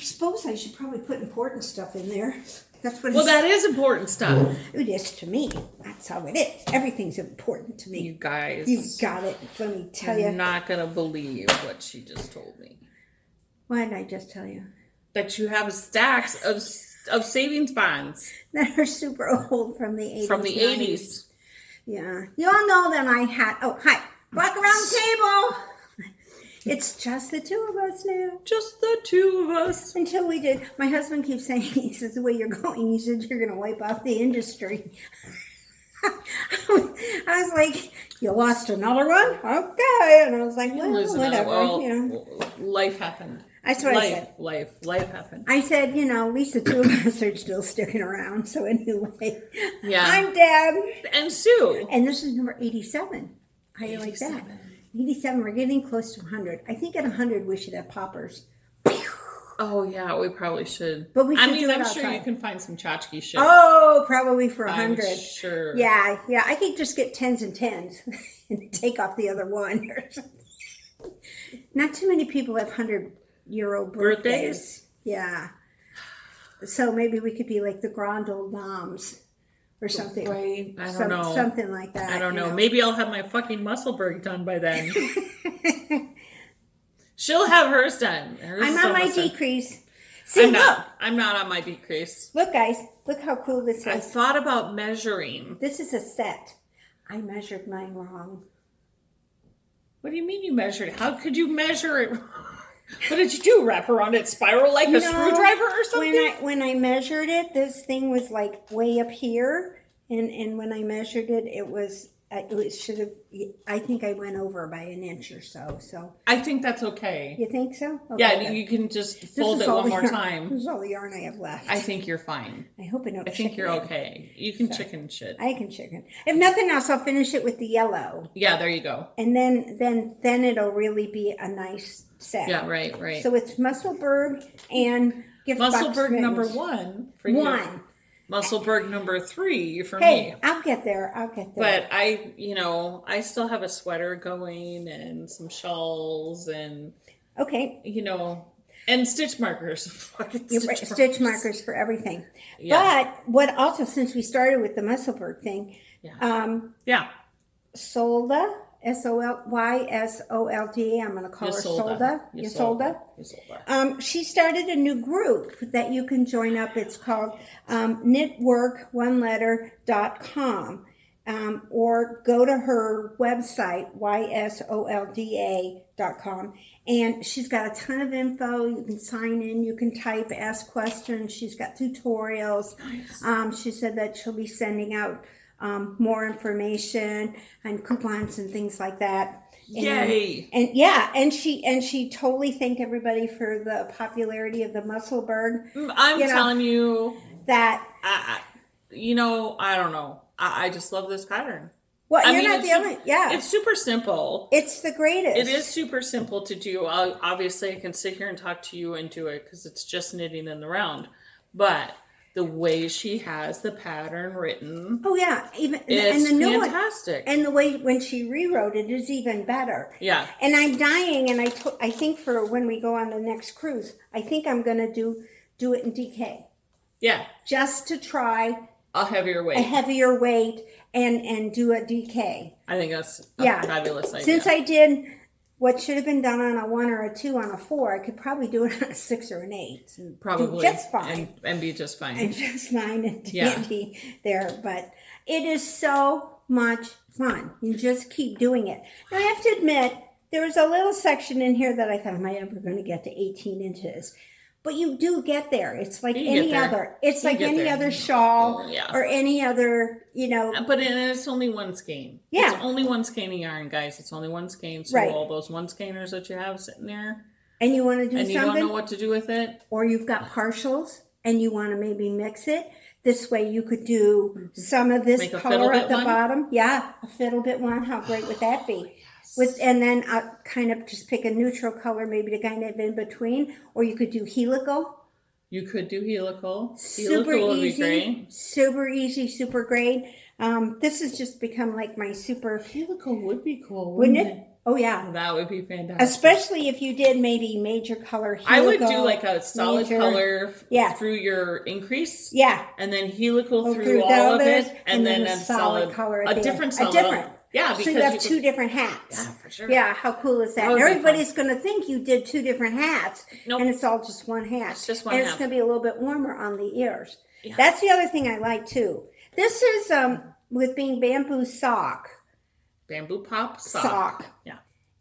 suppose I should probably put important stuff in there. That's what. Well, that is important stuff. It is to me. That's how it is. Everything's important to me. You guys. You got it. Let me tell you. I'm not going to believe what she just told me. What did I just tell you? That you have stacks of savings bonds. That are super old from the 80s. From the 80s. Yeah. You all know that I had... Oh, hi. Flockaroundthetable. It's just the two of us now. Just the two of us. Until we did. My husband keeps saying, he says, the way you're going, he said, you're going to wipe out the industry. I was like, you lost another one? Okay. And I was like, well, whatever. Well, life happened. That's what I said. Life happened. I said, at least the two of us are still sticking around. So anyway, yeah. I'm Deb. And Sue. And this is number 87. How do you like that? 87. We're getting close to 100. I think at 100 we should have poppers. Oh, yeah, we probably should. But we should I'm sure you can find some tchotchke shit. Oh, probably for 100. I'm sure. Yeah. I could just get 10s and 10s and take off the other one. Not too many people have 100-year-old birthdays. Yeah. So maybe we could be like the grand old moms or something. Right. I don't know. Something like that. I don't know. Maybe I'll have my fucking Musselburgh done by then. She'll have hers done. I'm on my decrease. See, look. I'm not on my decrease. Look, guys. Look how cool this is. I thought about measuring. This is a set. I measured mine wrong. What do you mean you measured it? How could you measure it? What did you do? Wrap around it spiral like a screwdriver or something? When I measured it, this thing was like way up here. And when I measured it, it should have, I think I went over by an inch or so. So I think that's okay. You think so? Okay, yeah, then. you can just fold it one more time. This is all the yarn I have left. I think you're fine. I hope I don't. I think you're okay. You can chicken shit. I can chicken. If nothing else, I'll finish it with the yellow. Yeah, there you go. And then it'll really be a nice set. Yeah, right. So it's Musselburgh and gift box Musselburgh mittens. number 1 for you. Musselburgh number 3 for me. Hey, I'll get there. But I still have a sweater going and some shawls and and stitch markers. Fucking stitch markers for everyking. Yeah. But what also, since we started with the Musselburgh thing, Solda, Solylda, I'm going to call her Solda. Ysolda. She started a new group that you can join up. It's called knitworkoneletter.com. Or go to her website, ysolda.com. And she's got a ton of info. You can sign in, you can type, ask questions. She's got tutorials. Nice. She said that she'll be sending out more information and coupons and things like that. Yay! And she totally thanked everybody for the popularity of the Musselburgh. I'm telling you that. I don't know. I just love this pattern. Well, you're not the only. Yeah, it's super simple. It's the greatest. It is super simple to do. Obviously, I can sit here and talk to you and do it because it's just knitting in the round, but the way she has the pattern written. Oh yeah, it's fantastic. And the way when she rewrote it is even better. Yeah. And I'm dying, and I think for when we go on the next cruise, I think I'm going to do it in DK. Yeah. Just to try a heavier weight and do a DK. I think that's a fabulous idea. Since I did what should have been done on a 1 or a 2 on a 4, I could probably do it on a 6 or an 8. Probably. Just fine. And be just fine. And just fine and dandy there. But it is so much fun. You just keep doing it. Now, I have to admit, there was a little section in here that I thought, am I ever going to get to 18 inches? But you do get there. It's like any other. It's like any other shawl or any other, But it's only one skein. Yeah. It's only one skein of yarn, guys. It's only one skein. So all those one skeiners that you have sitting there. And you want to do something. And you don't know what to do with it. Or you've got partials and you want to maybe mix it. This way you could do some of this color at the bottom. Yeah. A fiddle bit one. How great would that be? And then kind of just pick a neutral color, maybe to kind of in between. Or you could do helical. You could do helical. Super easy. Super easy, super great. This has just become like my super... Helical would be cool, wouldn't it? Oh, yeah. That would be fantastic. Especially if you did maybe major color helical. I would do like a solid color yeah. through your increase. Yeah. And then helical through all of it. And then a solid color. A different solid. A different. Yeah, because so you have two different hats. Yeah, for sure. Yeah, how cool is that? Everybody's going to think you did two different hats. Nope. And it's all just one hat. It's just one hat. hat. And it's going to be a little bit warmer on the ears. Yeah. That's the other thing I like, too. This is with being bamboo sock. Bamboo pop sock. Yeah.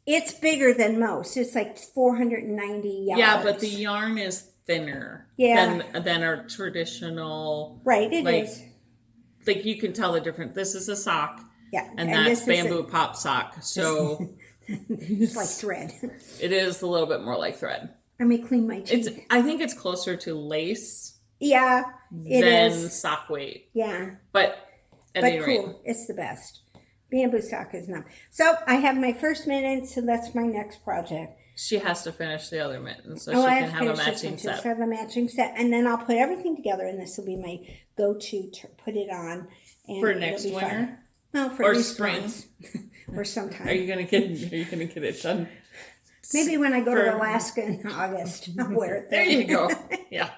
It's bigger than most. It's like 490 yards. Yeah, but the yarn is thinner than our traditional. Right, it is. Like you can tell the difference. This is a sock. Yeah. And that's bamboo pop sock. So it's like thread. It is a little bit more like thread. Let me clean my teeth. I think it's closer to lace. Yeah, it than is. sock weight. Yeah. But at any rate. Cool. It's the best. Bamboo sock is not. So I have my first mitten, so that's my next project. She has to finish the other mitten so she can have a matching set. So I have a matching set, and then I'll put everything together, and this will be my go-to to put it on. And for next winter? Fun. No, for spring. Or sometime. Are you gonna get it done? Maybe when I go to Alaska in August, I'll wear it there. There you go. Yeah.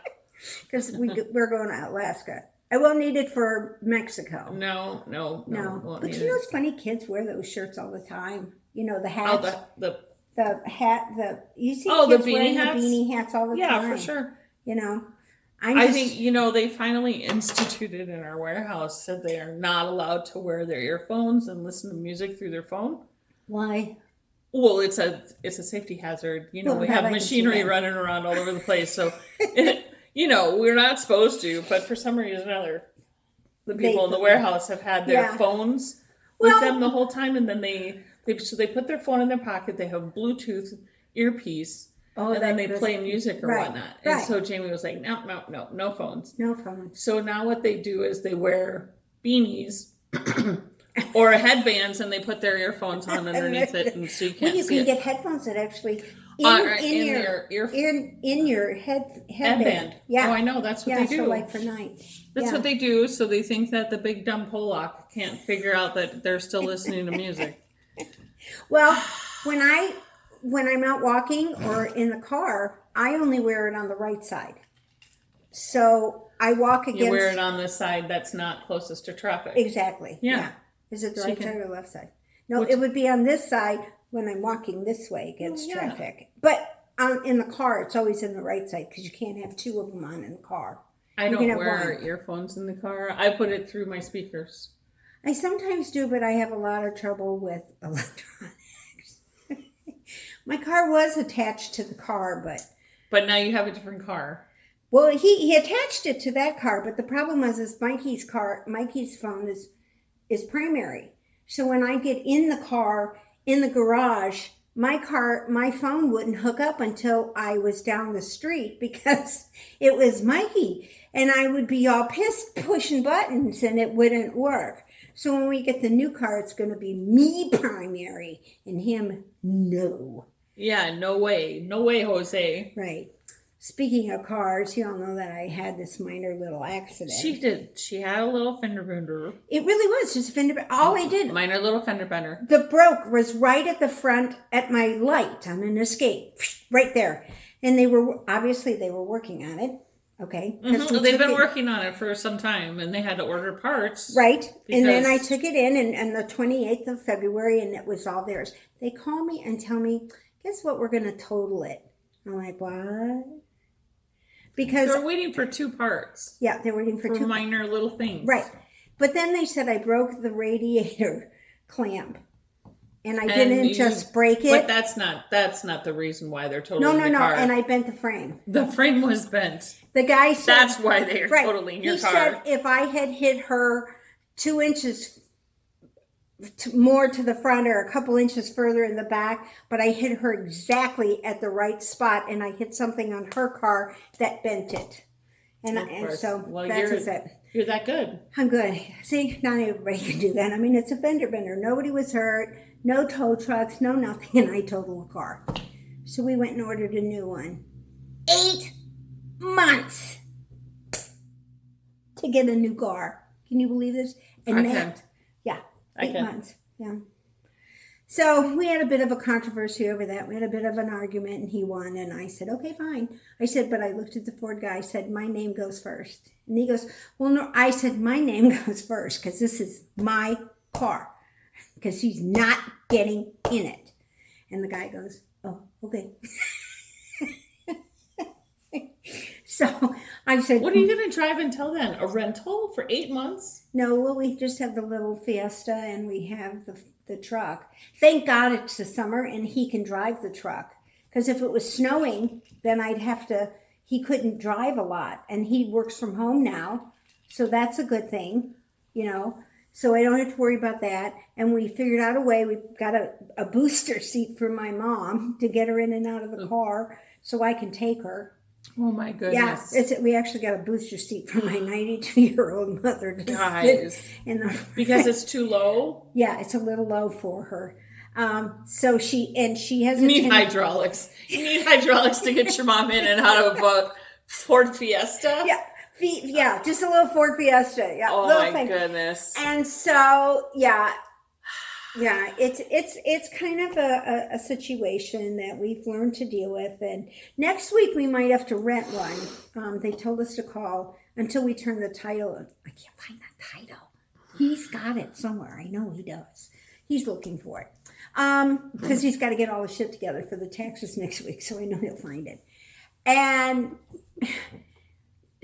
Because we're going to Alaska. I won't need it for Mexico. No. But you know, it's funny. Kids wear those shirts all the time. You know, the hats. Oh, the hat. You see the kids beanie wearing hats? the beanie hats all the time. Yeah, for sure. You know, I think they finally instituted in our warehouse that they are not allowed to wear their earphones and listen to music through their phone. Why? Well, it's a safety hazard. We have machinery running around all over the place, so. We're not supposed to, but for some reason or other, the people in the warehouse have had their phones with them the whole time, and then they put their phone in their pocket. They have Bluetooth earpiece, and then they play music or whatnot. And so Jamie was like, no phones. No phones. So now what they do is they wear beanies or headbands, and they put their earphones on underneath it, and so you can't see it. You can get headphones that actually in your headband. Yeah. Oh, I know. That's what they do. So like for night. That's what they do. So they think that the big dumb Pollock can't figure out that they're still listening to music. Well, when I'm out walking or in the car, I only wear it on the right side. So I walk against. You wear it on the side that's not closest to traffic. Exactly. Yeah. Is it the right side or the left side? No, it would be on this side when I'm walking this way against traffic. But in the car, it's always in the right side because you can't have two of them on in the car. I don't wear earphones in the car. I put it through my speakers. I sometimes do, but I have a lot of trouble with electronics. My car was attached to the car, But now you have a different car. Well, he attached it to that car, but the problem was Mikey's phone is primary. So when I get in the car, in the garage, my phone wouldn't hook up until I was down the street because it was Mikey. And I would be all pissed pushing buttons and it wouldn't work. So when we get the new car, it's going to be me primary and him no. Yeah, no way. No way, Jose. Right. Speaking of cars, you all know that I had this minor little accident. She did. She had a little fender bender. It really was just a fender bender. All I did. Minor little fender bender. The broke was right at the front at my light on an Escape. Right there. And they were working on it. Okay. Mm-hmm. They've been working on it for some time and they had to order parts. Right. And then I took it in and the 28th of February and it was all theirs. They call me and tell me, guess what? We're going to total it. I'm like, what? Because they're waiting for two parts. Yeah, they're waiting for two minor little things. Right. But then they said I broke the radiator clamp. And I didn't just break it. But that's not the reason why they're totaling the car. No. And I bent the frame. The frame was bent. The guy said that's why they are totaling your car. He said if I had hit her 2 inches more to the front or a couple inches further in the back, but I hit her exactly at the right spot and I hit something on her car that bent it. And so that's it. You're that good. I'm good. See, not everybody can do that. I mean, it's a fender bender. Nobody was hurt. No tow trucks. No nothing. And I totaled the car. So we went and ordered a new one. 8 months to get a new car. Can you believe this? And I can't. Yeah. 8 months. Yeah. So we had a bit of a controversy over that. We had a bit of an argument, and he won. And I said, okay, fine. I said, but I looked at the Ford guy. I said, my name goes first. And he goes, well, no. I said, my name goes first because this is my car. Because he's not getting in it. And the guy goes, oh, okay. So I said, what are you going to drive until then? A rental for 8 months? No, well, we just have the little Fiesta and we have the truck. Thank God it's the summer and he can drive the truck. Because if it was snowing, then he couldn't drive a lot. And he works from home now. So that's a good thing, So I don't have to worry about that. And we figured out a way. We've got a booster seat for my mom to get her in and out of the car so I can take her. Oh my goodness. Yeah, we actually got a booster seat for my 92-year-old mother to Guys, because it's too low? Yeah, it's a little low for her. So she has You need hydraulics. You need hydraulics to get your mom in and out of a Ford Fiesta? Yeah, just a little Ford Fiesta. Yeah, oh my goodness. And so, yeah, it's kind of a situation that we've learned to deal with. And next week we might have to rent one. They told us to call until we turn the title. I can't find that title. He's got it somewhere. I know he does. He's looking for it. Because he's got to get all the shit together for the taxes next week. So I know he'll find it. And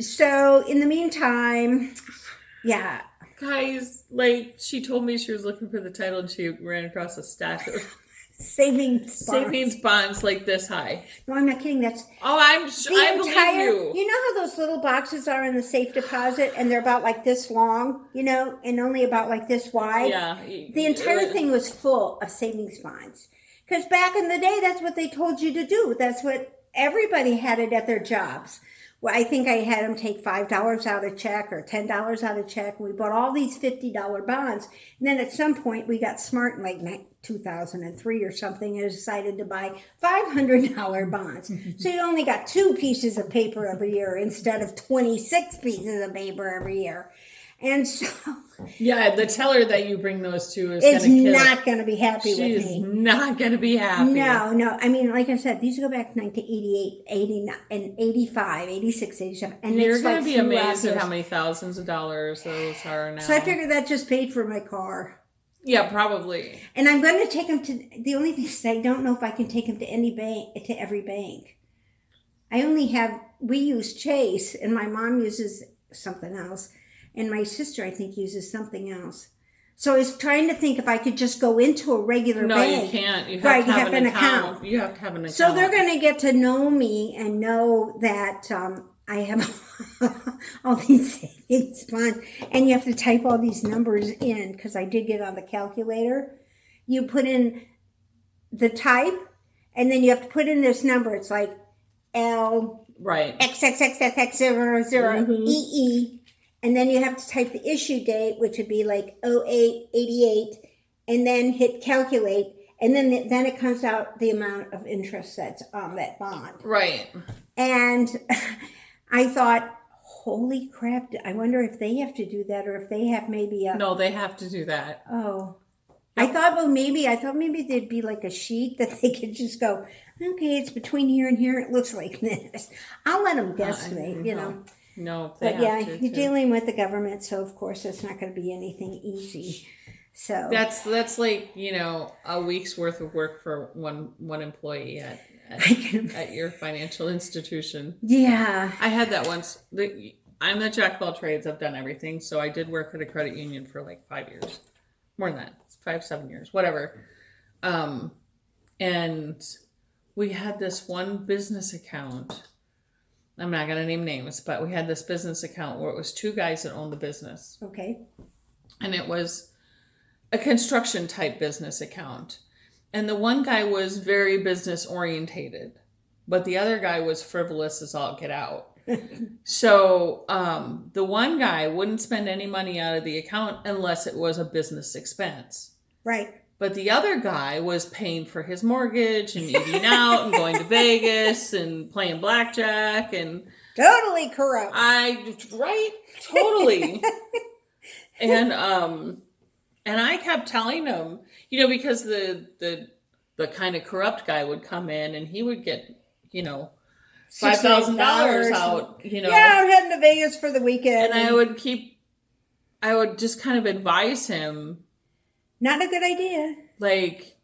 so in the meantime, yeah. Guys, she told me she was looking for the title and she ran across a stack of savings bonds like this high. No, I'm not kidding. I believe you. You know how those little boxes are in the safe deposit and they're about like this long, and only about like this wide? Yeah. The entire thing was full of savings bonds. Because back in the day, that's what they told you to do. That's what everybody had it at their jobs. Well, I think I had them take $5 out of check or $10 out of check. We bought all these $50 bonds. And then at some point we got smart in like 2003 or something and decided to buy $500 bonds. So you only got 2 pieces of paper every year instead of 26 pieces of paper every year. And so... Yeah, the teller that you bring those to is not going to be happy with me. She's not going to be happy. No. I mean, like I said, these go back to 1988, 89, and 85, 86, 87. And you're going to be amazed at how many thousands of dollars those are now. So I figured that just paid for my car. Yeah, probably. And I'm going to take them to... The only thing is I don't know if I can take them to any bank, to every bank. We use Chase, and my mom uses something else. And my sister, I think, uses something else. So I was trying to think if I could just go into a regular bank. No, you can't. You have to have an account. You have to have an account. So they're going to get to know me and know that I have all these savings bonds. And you have to type all these numbers in because I did get on the calculator. You put in the type, and then you have to put in this number. It's like L... Right. XXXXX00 EE. And then you have to type the issue date, which would be like 0888, and then hit calculate. And then it comes out the amount of interest that's on that bond. Right. And I thought, holy crap, I wonder if they have to do that or if they have maybe No, they have to do that. Oh. Yep. I thought maybe there'd be like a sheet that they could just go, okay, it's between here and here. It looks like this. I'll let them guesstimate, No, but yeah, you're dealing with the government, so of course it's not going to be anything easy. So that's like a week's worth of work for one employee at your financial institution. Yeah, I had that once. I'm the jack of all trades. I've done everything. So I did work at a credit union for like 5 years, more than that, 5-7 years, whatever. And we had this one business account. I'm not going to name names, but we had this business account where it was 2 guys that owned the business. Okay. And it was a construction type business account. And the one guy was very business orientated, but the other guy was frivolous as all get out. So the one guy wouldn't spend any money out of the account unless it was a business expense. Right. But the other guy was paying for his mortgage and eating out and going to Vegas and playing blackjack and totally corrupt. Right? Totally. And And I kept telling him, because the kind of corrupt guy would come in and he would get, $5,000 out, Yeah, I'm heading to Vegas for the weekend. And I would just kind of advise him. Not a good idea. Like,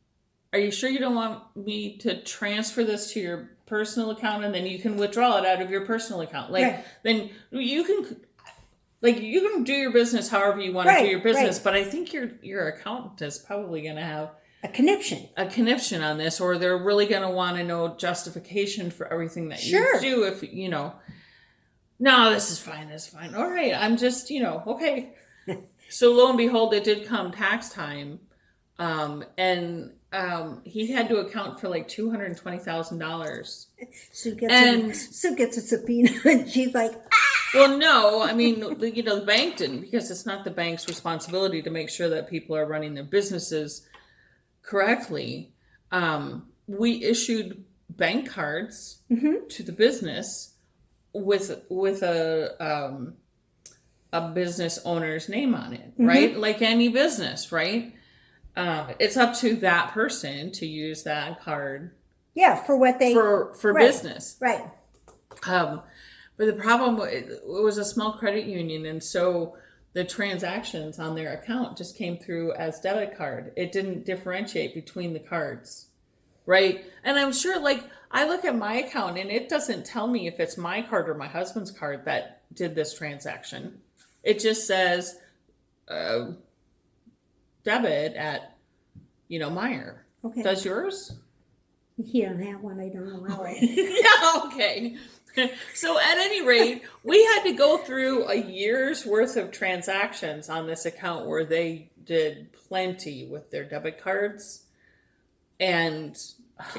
are you sure you don't want me to transfer this to your personal account and then you can withdraw it out of your personal account? Like, then you can do your business however you want to do your business, but I think your accountant is probably going to have a conniption on this, or they're really going to want to know justification for everything that you do. If no, this is fine. All right, I'm just okay. So lo and behold, it did come tax time, and he had to account for like $220,000. Sue gets a subpoena, and she's like, well, no, I mean, the bank didn't, because it's not the bank's responsibility to make sure that people are running their businesses correctly. We issued bank cards to the business with a business owner's name on it, right? Like any business, right? It's up to that person to use that card. Yeah, for what they for business, right? But the problem, it was a small credit union, and so the transactions on their account just came through as debit card. It didn't differentiate between the cards, right? And I'm sure, like, I look at my account and it doesn't tell me if it's my card or my husband's card that did this transaction. It just says debit at, Meyer. Okay. Does yours? He don't have one. I don't allow it. Yeah, okay. So at any rate, we had to go through a year's worth of transactions on this account where they did plenty with their debit cards and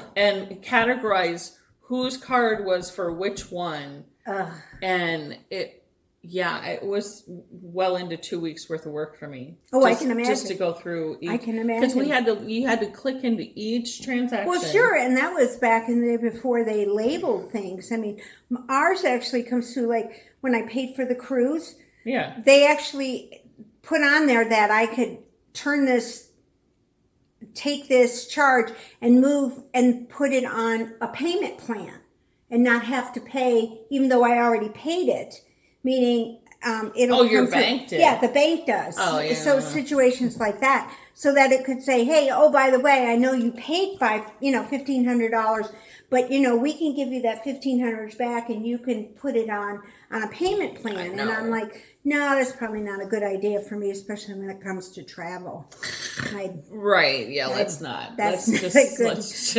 categorize whose card was for which one. And it was well into 2 weeks worth of work for me. I can imagine. Just to go through each. I can imagine. Because you had to click into each transaction. Well, sure, and that was back in the day before they labeled things. I mean, ours actually comes through, like, when I paid for the cruise. Yeah. They actually put on there that I could take this charge and move and put it on a payment plan and not have to pay, even though I already paid it. Meaning, your bank did? Yeah, the bank does. Oh, yeah. So situations like that, so that it could say, hey, by the way, I know you paid $1,500, but we can give you that $1,500 back, and you can put it on a payment plan. And I'm like, no, that's probably not a good idea for me, especially when it comes to travel. Right? Yeah, let's not. Let's just pay for this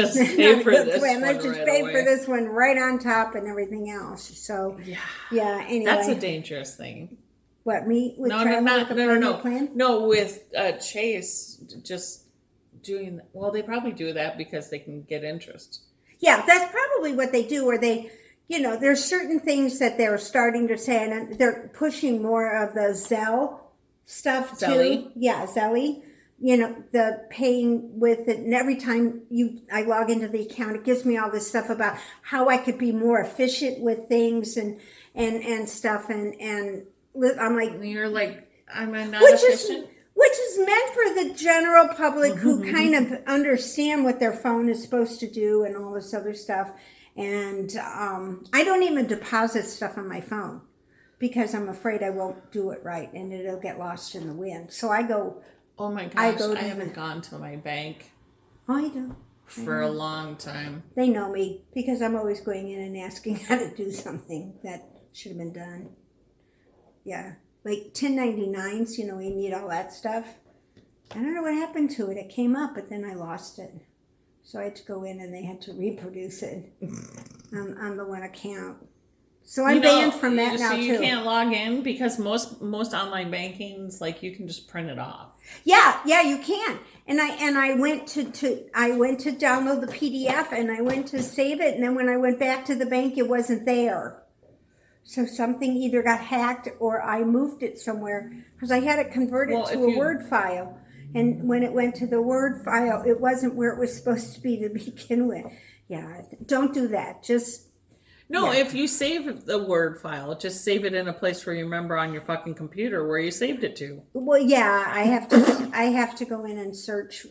one. Let's just pay for this one right on top and everything else. So yeah. Anyway, that's a dangerous thing. What, me with travel? No, with Chase just doing. Well, they probably do that because they can get interest. Yeah, that's probably what they do, or they. There's certain things that they're starting to say, and they're pushing more of the Zelle stuff too. Yeah, Zelle. The paying with it, and every time I log into the account, it gives me all this stuff about how I could be more efficient with things and stuff, and I'm like, you're like, I'm not efficient. Which is meant for the general public who kind of understand what their phone is supposed to do and all this other stuff. And I don't even deposit stuff on my phone because I'm afraid I won't do it right and it'll get lost in the wind. So I go. Oh my gosh, I haven't gone to my bank. Oh, I do. For a long time. They know me because I'm always going in and asking how to do something that should have been done. Yeah. Like 1099s, we need all that stuff. I don't know what happened to it. It came up, but then I lost it. So I had to go in and they had to reproduce it on the one account. So I'm banned from that now too. So you can't log in because most online bankings, like, you can just print it off. Yeah, you can. And I went to download the PDF and I went to save it, and then when I went back to the bank, it wasn't there. So something either got hacked or I moved it somewhere because I had it converted to a Word file. And when it went to the Word file, it wasn't where it was supposed to be to begin with. Yeah, don't do that. Just No, if you save the Word file, just save it in a place where you remember on your fucking computer where you saved it to. Well, yeah, I have to go in and search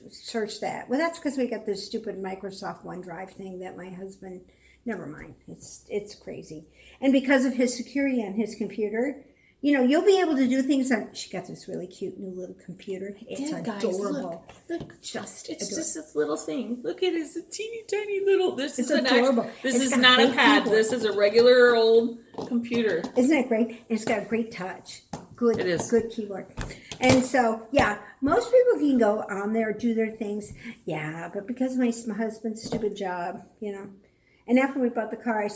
that. Well, that's because we got this stupid Microsoft OneDrive thing that my husband. Never mind. It's crazy, and because of his security on his computer, you'll be able to do things on. She got this really cute new little computer. It's adorable. Guys, look, just this little thing. Look at it. It's a teeny tiny little. This is adorable. This is not a pad. Keyboard. This is a regular old computer. Isn't it great? And it's got a great touch. Good. It is. Good keyboard. And so, yeah, most people can go on there, do their things. Yeah, but because of my husband's stupid job, And after we bought the car,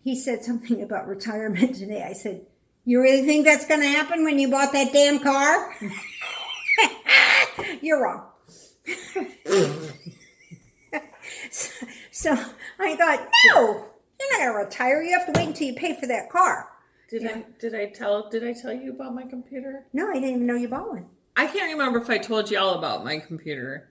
he said something about retirement today. I said, "You really think that's going to happen when you bought that damn car?" You're wrong. so I thought, no, you're not going to retire. You have to wait until you pay for that car. Did I tell you about my computer? No, I didn't even know you bought one. I can't remember if I told you all about my computer.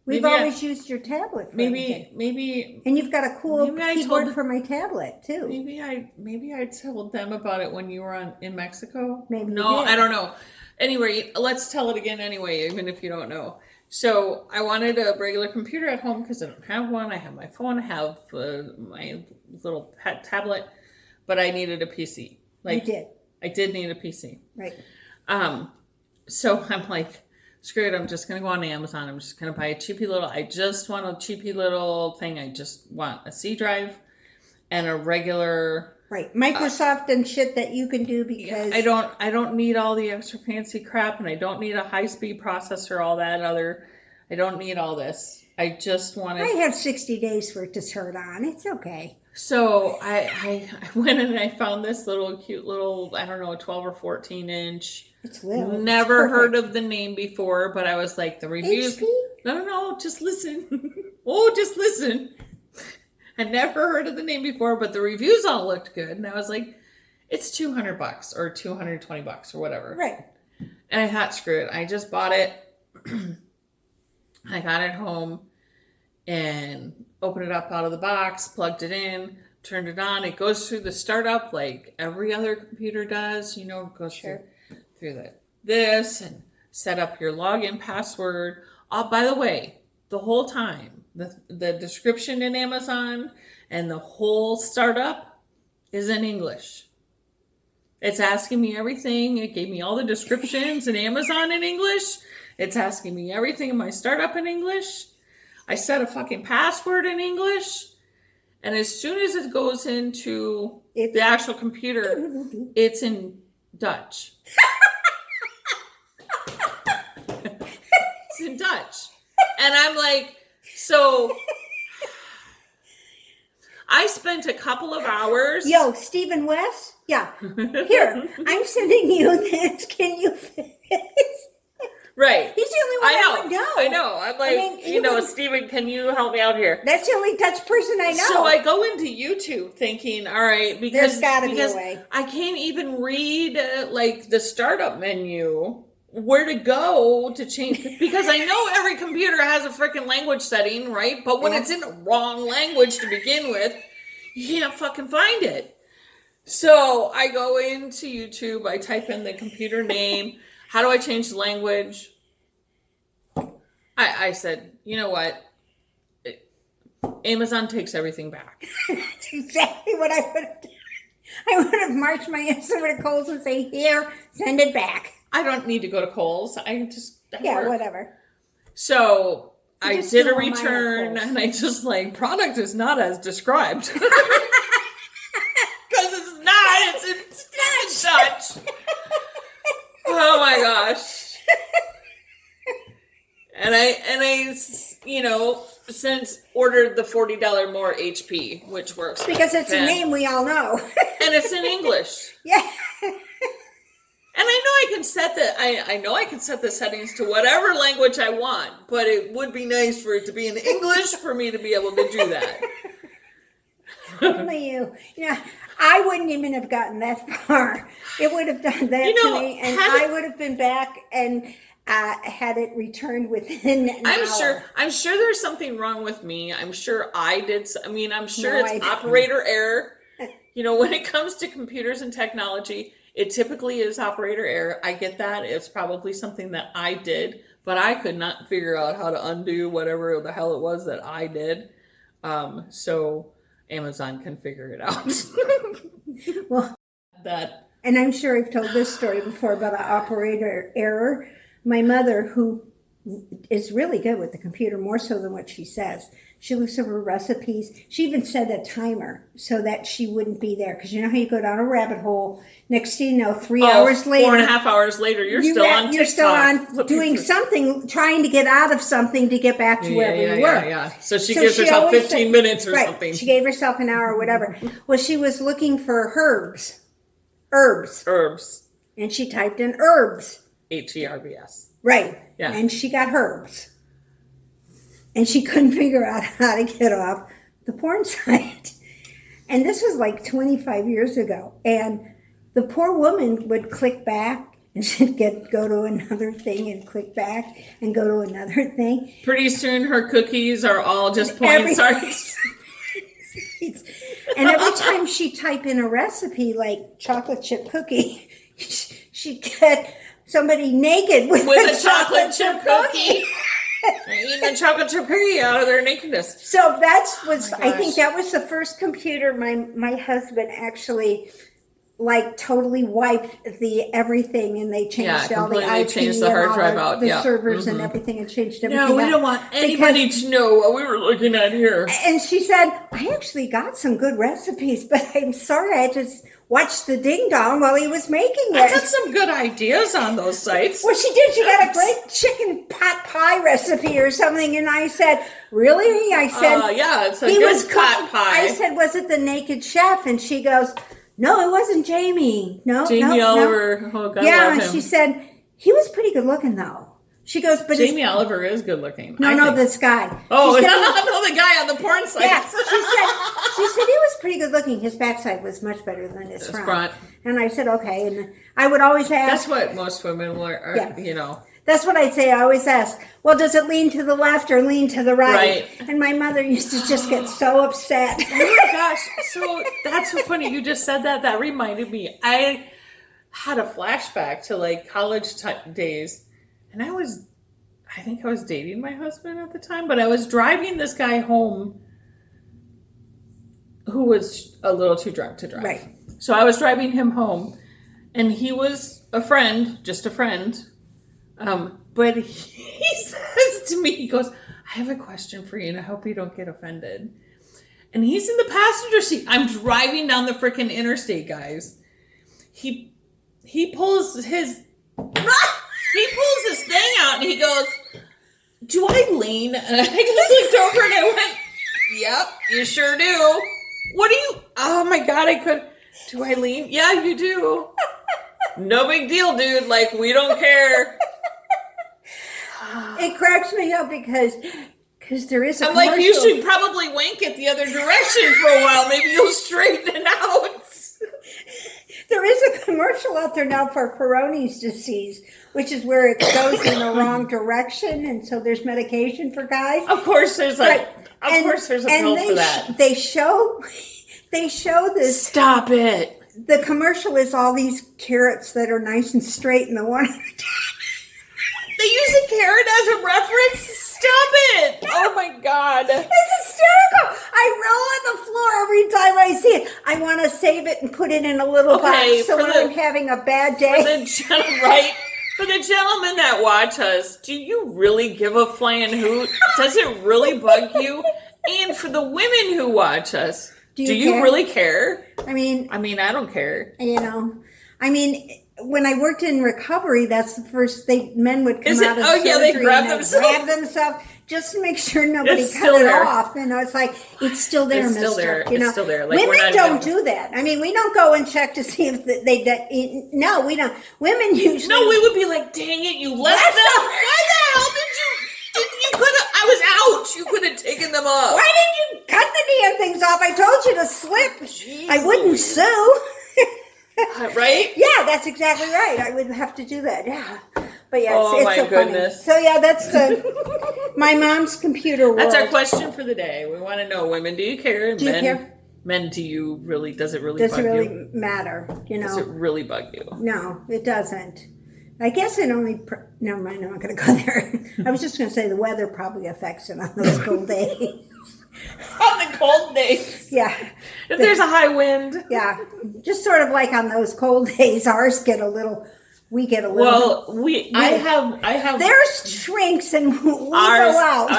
We've always used your tablet for everything. Maybe. And you've got a cool keyboard for my tablet too. Maybe I told them about it when you were in Mexico. Maybe no, I don't know. Anyway, let's tell it again anyway, even if you don't know. So I wanted a regular computer at home because I don't have one. I have my phone. I have my little pet tablet, but I needed a PC. You did. I did need a PC. Right. So I'm like, screw it, I'm just going to go on Amazon. I'm just going to buy I just want a cheapy little thing. I just want a C drive and a regular... Right. Microsoft and shit that you can do because... I don't need all the extra fancy crap, and I don't need a high-speed processor, all that other... I don't need all this. I just want to... I have 60 days for it to turn on. It's okay. So I went and I found this cute little, I don't know, 12 or 14 inch. It's little. Never heard of the name before, but I was like, the reviews. HP? No, just listen. Just listen. I never heard of the name before, but the reviews all looked good. And I was like, it's $200 or $220 or whatever. Right. And I thought, screw it. I just bought it. I got it home and opened it up out of the box, plugged it in, turned it on. It goes through the startup like every other computer does. It goes through this and set up your login password. By the way, the whole time, the description in Amazon and the whole startup is in English. It's asking me everything. It gave me all the descriptions in Amazon in English. It's asking me everything in my startup in English. I set a fucking password in English. And as soon as it goes into the actual computer, it's in Dutch. It's in Dutch. And I'm like, so I spent a couple of hours. Yo, Stephen West? Yeah. Here, I'm sending you this. Can you fix? Right. He's the only one I would know. I know. I'm like, Stephen, can you help me out here? That's the only Dutch person I know. So I go into YouTube thinking, all right, because there's got to be a way. I can't even read the startup menu, where to go to change, because I know every computer has a freaking language setting, right? But when it's in the wrong language to begin with, you can't fucking find it. So I go into YouTube, I type in the computer name. How do I change the language? I said, you know what? Amazon takes everything back. That's exactly what I would have done. I would have marched my ass over to Kohl's and say, here, send it back. I don't need to go to Kohl's. Whatever. So I did a return and I just product is not as described. Because it's not. It's in Dutch. Oh my gosh. And I since ordered the $40 more HP, which works. Because it's a name we all know. And it's in English. Yeah. And I know I can set the settings to whatever language I want, but it would be nice for it to be in English for me to be able to do that. Only you. Yeah, I wouldn't even have gotten that far. It would have done that to me, and I would have been back and had it returned within an hour. I'm sure there's something wrong with me. I'm sure I did. I'm sure it's operator error. when it comes to computers and technology, it typically is operator error. I get that. It's probably something that I did, but I could not figure out how to undo whatever the hell it was that I did. So Amazon can figure it out. Well, that. And I'm sure I've told this story before about an operator error. My mother, who is really good with the computer, more so than what she says. She looks over recipes. She even set a timer so that she wouldn't be there. Because you know how you go down a rabbit hole. Next thing you know, 3 hours later. 4.5 hours later, you're still on TikTok. You're still on doing something, trying to get out of something to get back to wherever you were. Yeah. So she gives herself 15 minutes or right, something. She gave herself an hour or whatever. Well, she was looking for herbs. And she typed in herbs. Herbs. Right. Yeah. And she got herbs. And she couldn't figure out how to get off the porn site. And this was like 25 years ago. And the poor woman would click back and she'd go to another thing and click back and go to another thing. Pretty soon her cookies are all just porn sites. And every time she type in a recipe like chocolate chip cookie, she'd get somebody naked with a chocolate chip cookie. Eating a chocolate chip cookie out of their nakedness. So I think that was the first computer my husband actually like totally wiped the everything, and they changed all the IP, changed the hard drive out, the servers and everything, and changed everything. No, we don't want anybody to know what we were looking at here. And she said, I actually got some good recipes, but I'm sorry, I just watched the ding dong while he was making it. I got some good ideas on those sites. Well, she did. She got a great chicken pot pie recipe or something, and I said, really? I said, yeah, it's a good pot pie. I said, was it the Naked Chef? And she goes, no, it wasn't Jamie. Jamie Oliver. Oh, God, yeah, love him. She said, he was pretty good looking, though. She goes, but Jamie Oliver is good looking. No, this guy. Oh, no, the guy on the porn site. Yeah, she said he was pretty good looking. His backside was much better than his front. And I said, okay. And I would always ask. That's what most women are, That's what I'd say. I always ask, well, does it lean to the left or lean to the right? And my mother used to just get so upset. Oh my gosh. So that's so funny. You just said that. That reminded me. I had a flashback to like college days. And I think I was dating my husband at the time, but I was driving this guy home who was a little too drunk to drive. Right. So I was driving him home, and he was just a friend. But he says to me, he goes, I have a question for you, and I hope you don't get offended. And he's in the passenger seat. I'm driving down the freaking interstate, guys. He pulls his... He pulls his thing out and he goes, do I lean? And I just looked over and I went, yep, you sure do. What do you, oh my God, do I lean? Yeah, you do. No big deal, dude. Like, we don't care. It cracks me up because there is a I'm like, you should probably wink it the other direction for a while. Maybe you'll straighten it out. There is a commercial out there now for Peyronie's disease, which is where it goes in the wrong direction, and so there's medication for guys. Of course, there's a pill for that. They show this. Stop it! The commercial is all these carrots that are nice and straight, and the one. They use a carrot as a reference. Stop it! Oh my God! It's hysterical. I roll on the floor every time I see it. I want to save it and put it in a little box so when I'm having a bad day. For the gentlemen that watch us, do you really give a flying hoot? Does it really bug you? And for the women who watch us, do you really care? I mean, I don't care. When I worked in recovery, that's the first men would come out of surgery they grab themselves just to make sure nobody cut it off. And it's like, it's still there, it's mister. Still there. You know? It's still there. Like, women don't do that. I mean, we don't go and check to see if no, we don't. Women usually. No, we would be like, dang it, you left them. Why the hell you could have, I was out. You could have taken them off. Why did you cut the damn things off? I told you to slip. Jeez, I wouldn't sue. Right? Yeah, that's exactly right. I would have to do that. Yeah. But yeah, it's so goodness. Funny. So yeah, that's my mom's computer world. That's our question for the day. We want to know, women, do you care? Do you care? men to you really, does it really Does bug it really you? matter? Does it really bug you? No, it doesn't. I guess it only. Never mind. I'm not going to go there. I was just going to say the weather probably affects it on those cold days. On the cold days. Yeah. If there's a high wind. Yeah. Just sort of like on those cold days, ours get a little. We get a little. Well, I have. Theirs shrinks and we go out.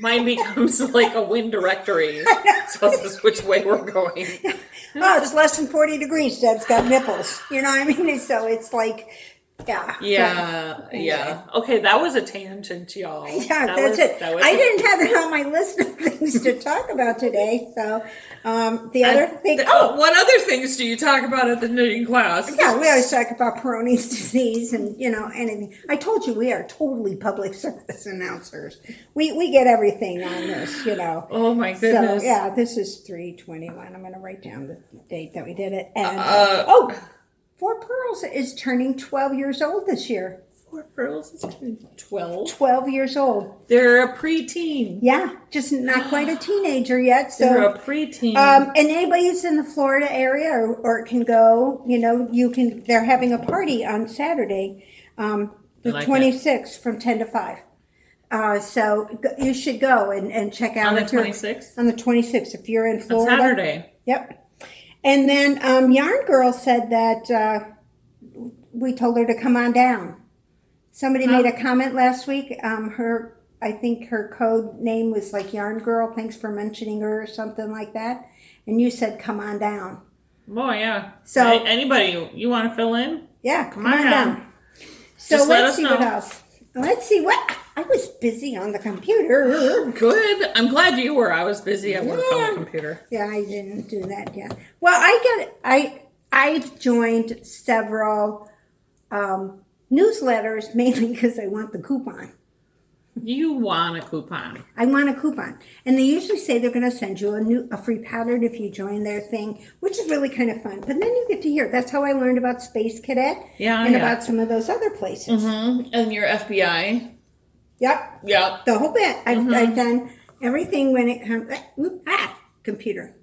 Mine becomes like a wind directory. Tells us which way we're going. Oh, it's less than 40 degrees. Dad's got nipples. You know what I mean? So it's like, yeah. Yeah. Okay, that was a tangent, y'all. Yeah, that's it. I didn't have it on my list of things to talk about today. So the other thing. What other things do you talk about at the knitting class? Yeah, we always talk about Peyronie's disease and, anything. I told you we are totally public service announcers. We get everything on this, Oh, my goodness. So, yeah, this is 3/21. I'm going to write down the date that we did it. And, Four Pearls is turning 12 years old this year. Four Pearls is turning 12? 12 years old. They're a preteen. Yeah, just not quite a teenager yet. So, they're a preteen. And anybody who's in the Florida area or can go, they're having a party on Saturday, the 26th from 10 to 5. So you should go and check out. On the 26th? On the 26th, if you're in Florida. On Saturday. Yep. And then Yarn Girl said that we told her to come on down. Somebody made a comment last week. I think her code name was like Yarn Girl. Thanks for mentioning her or something like that. And you said, come on down. Oh, yeah. So anybody you want to fill in? Yeah, come on down. So just let's see what else. Let's see what. I was busy on the computer. Good. I'm glad you were. I was busy at work on the computer. Yeah, I didn't do that yet. Well, I've joined several newsletters mainly because I want the coupon. You want a coupon. I want a coupon. And they usually say they're going to send you a free pattern if you join their thing, which is really kind of fun. But then you get to hear. That's how I learned about Space Cadet and about some of those other places. Mm-hmm. And your FBI. Yep. The whole bit. I've done everything when it comes. Computer.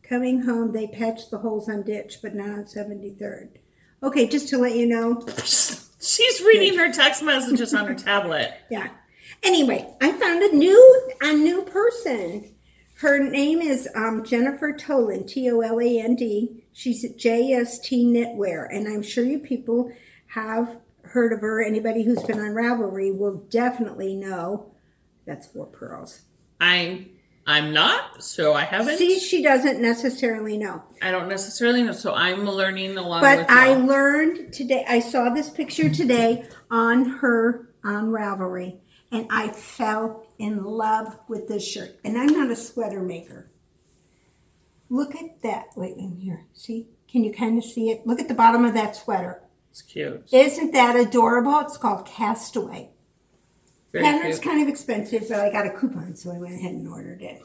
Coming home, they patched the holes on ditch, but not on 73rd. Okay, just to let you know. She's reading her text messages on her tablet. Yeah. Anyway, I found a new person. Her name is Jennifer Toland, Toland. She's at JST Knitwear, and I'm sure you people have heard of her. Anybody who's been on Ravelry will definitely know. That's Four Pearls. I'm not, so I haven't. See, she doesn't necessarily know. I don't necessarily know, so I'm learning along with you. But I learned today. I saw this picture today on Ravelry. And I fell in love with this shirt. And I'm not a sweater maker. Look at that. Wait, in here. See? Can you kind of see it? Look at the bottom of that sweater. It's cute. Isn't that adorable? It's called Castaway. Pattern's cute. kind of expensive, but I got a coupon, so I went ahead and ordered it.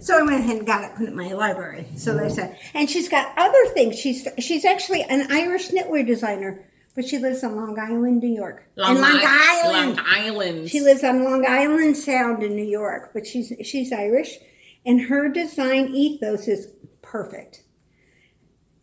So I went ahead and got it, put it in my library. So they said, and she's got other things. She's actually an Irish knitwear designer. But she lives on Long Island, New York. Long Island. She lives on Long Island Sound in New York, but she's Irish, and her design ethos is perfect.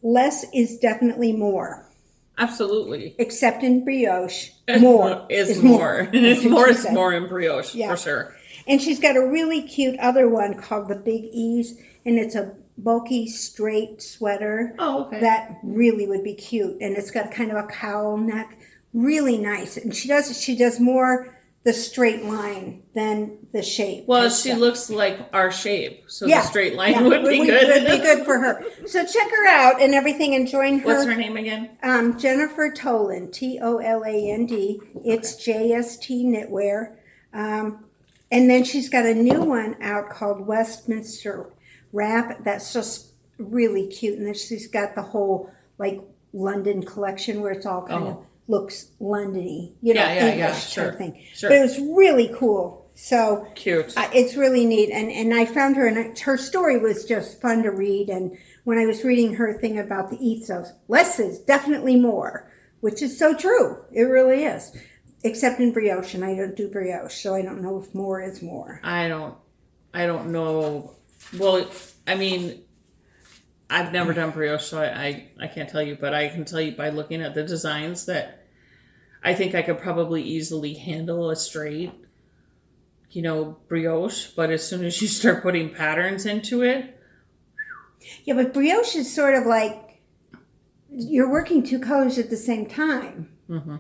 Less is definitely more. Absolutely. Except in brioche, more is more. It's more in brioche, for sure. And she's got a really cute other one called the Big Ease, and it's a bulky, straight sweater. Oh, okay. That really would be cute. And it's got kind of a cowl neck. Really nice. And she does more the straight line than the shape. Well, she looks like our shape. So the straight line would be good. Would be good for her. So check her out and everything and join her. What's her name again? Jennifer Toland. Toland. It's JST Knitwear. And then she's got a new one out called Westminster Wrap. That's just really cute. And then she's got the whole like London collection where it's all kind of looks Londony, English type thing. Sure. But it was really cool. So cute. It's really neat. And I found her, and her story was just fun to read. And when I was reading her thing about the ethos, less is definitely more, which is so true. It really is. Except in brioche, and I don't do brioche, so I don't know if more is more. I don't know. Well, I mean, I've never done brioche, so I can't tell you, but I can tell you by looking at the designs that I think I could probably easily handle a straight, brioche. But as soon as you start putting patterns into it. Yeah, but brioche is sort of like you're working two colors at the same time. Mm-hmm.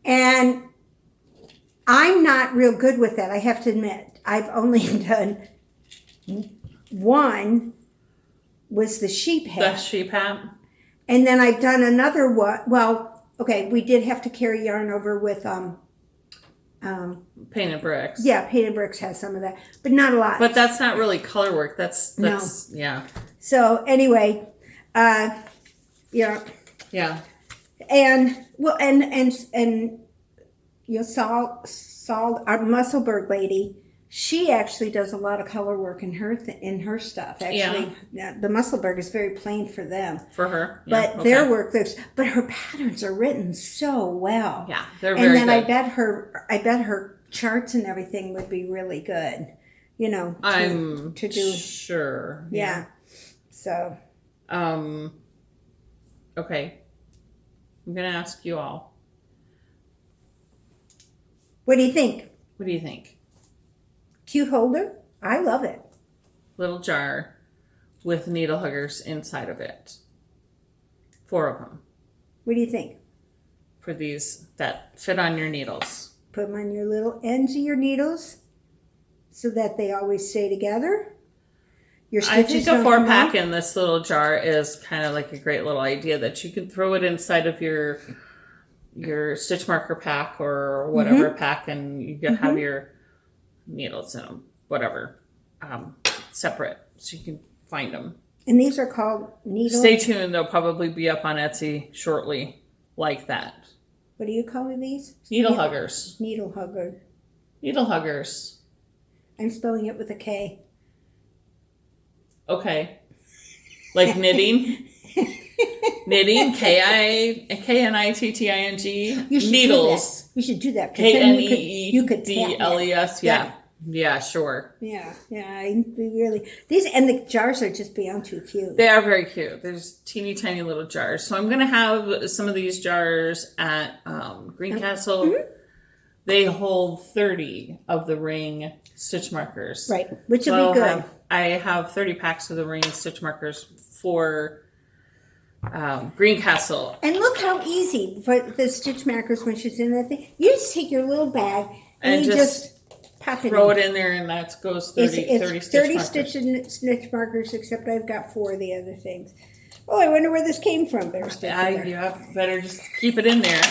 And I'm not real good with that, I have to admit. I've only done one, was the sheep hat. The sheep hat. And then I've done another one. Well, okay, we did have to carry yarn over with Painted Bricks. Yeah, Painted Bricks has some of that, but not a lot. But that's not really color work. That's no. Yeah. So anyway, yeah. Yeah. And well, and Saul, our Musselburgh lady, she actually does a lot of color work in her stuff. Actually, the Musselburgh is very plain for them. For her, but their work, but her patterns are written so well. Yeah, they're very good. And then I bet her charts and everything would be really good. I'm to do. Sure. Yeah. So. Okay. I'm gonna ask you all. What do you think? What do you think? Cute holder? I love it. Little jar with needle huggers inside of it. 4 of them. What do you think? For these that fit on your needles. Put them on your little ends of your needles so that they always stay together. Your I think a 4-pack in this little jar is kind of like a great little idea that you can throw it inside of your stitch marker pack or whatever pack, and you can have your needles in them, whatever, separate, so you can find them. And these are called needle. Stay tuned; they'll probably be up on Etsy shortly, like that. What do you call these? Needle huggers. Needle hugger. Needle huggers. I'm spelling it with a K. Okay. Like knitting. Knitting, Knitting. Needles. You should do that. Kneedles. Yeah, sure. Yeah. These and the jars are just beyond too cute. They are very cute. There's teeny tiny little jars. So I'm gonna have some of these jars at Greencastle. Mm-hmm. They hold 30 of the ring stitch markers. Right, which will be good. I have 30 packs of the ring stitch markers for Greencastle. And look how easy for the stitch markers when she's in that thing. You just take your little bag and you just pop it throw it in there, and that goes 30 stitch markers, except I've got 4 of the other things. Oh, I wonder where this came from. Better just keep it in there.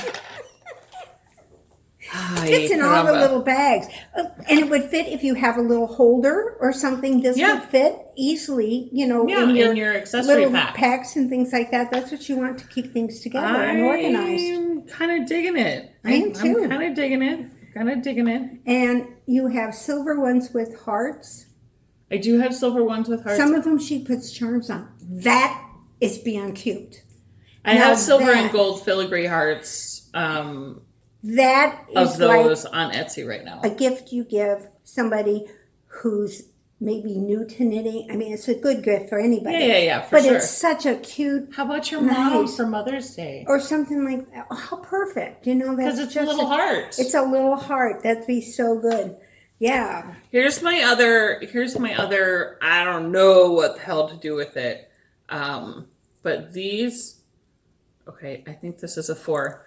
Fits in all the little bags. And it would fit if you have a little holder or something. This would fit easily, in your accessory little packs and things like that. That's what you want to keep things together and organized. I'm kind of digging it. I am too. I'm kind of digging it. And you have silver ones with hearts. I do have silver ones with hearts. Some of them she puts charms on. That is beyond cute. I have silver and gold filigree hearts. That is of those on Etsy right now. A gift you give somebody who's maybe new to knitting. I mean, it's a good gift for anybody. Yeah, but it's such a cute. How about your mom for Mother's Day? Or something like that. Oh, how perfect. Because it's just a little heart. It's a little heart. That'd be so good. Yeah. Here's my other, I don't know what the hell to do with it. But these, okay, I think this is a 4.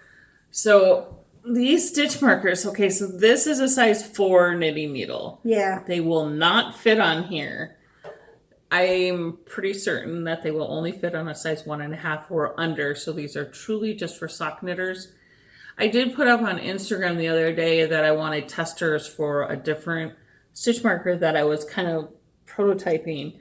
So these stitch markers, okay, so this is a size 4 knitting needle. Yeah. They will not fit on here. I'm pretty certain that they will only fit on a size 1.5 or under. So these are truly just for sock knitters. I did put up on Instagram the other day that I wanted testers for a different stitch marker that I was kind of prototyping.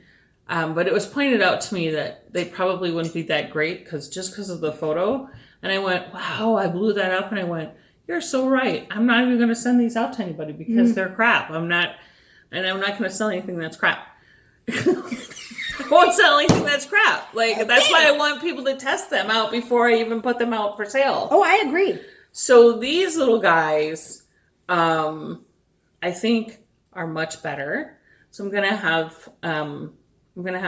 But it was pointed out to me that they probably wouldn't be that great because of the photo. And I went, wow, I blew that up and I went, you're so right. I'm not even going to send these out to anybody because they're crap. I'm not going to sell anything that's crap. I won't sell anything that's crap. That's why I want people to test them out before I even put them out for sale. Oh, I agree. So these little guys, I think are much better. So I'm gonna have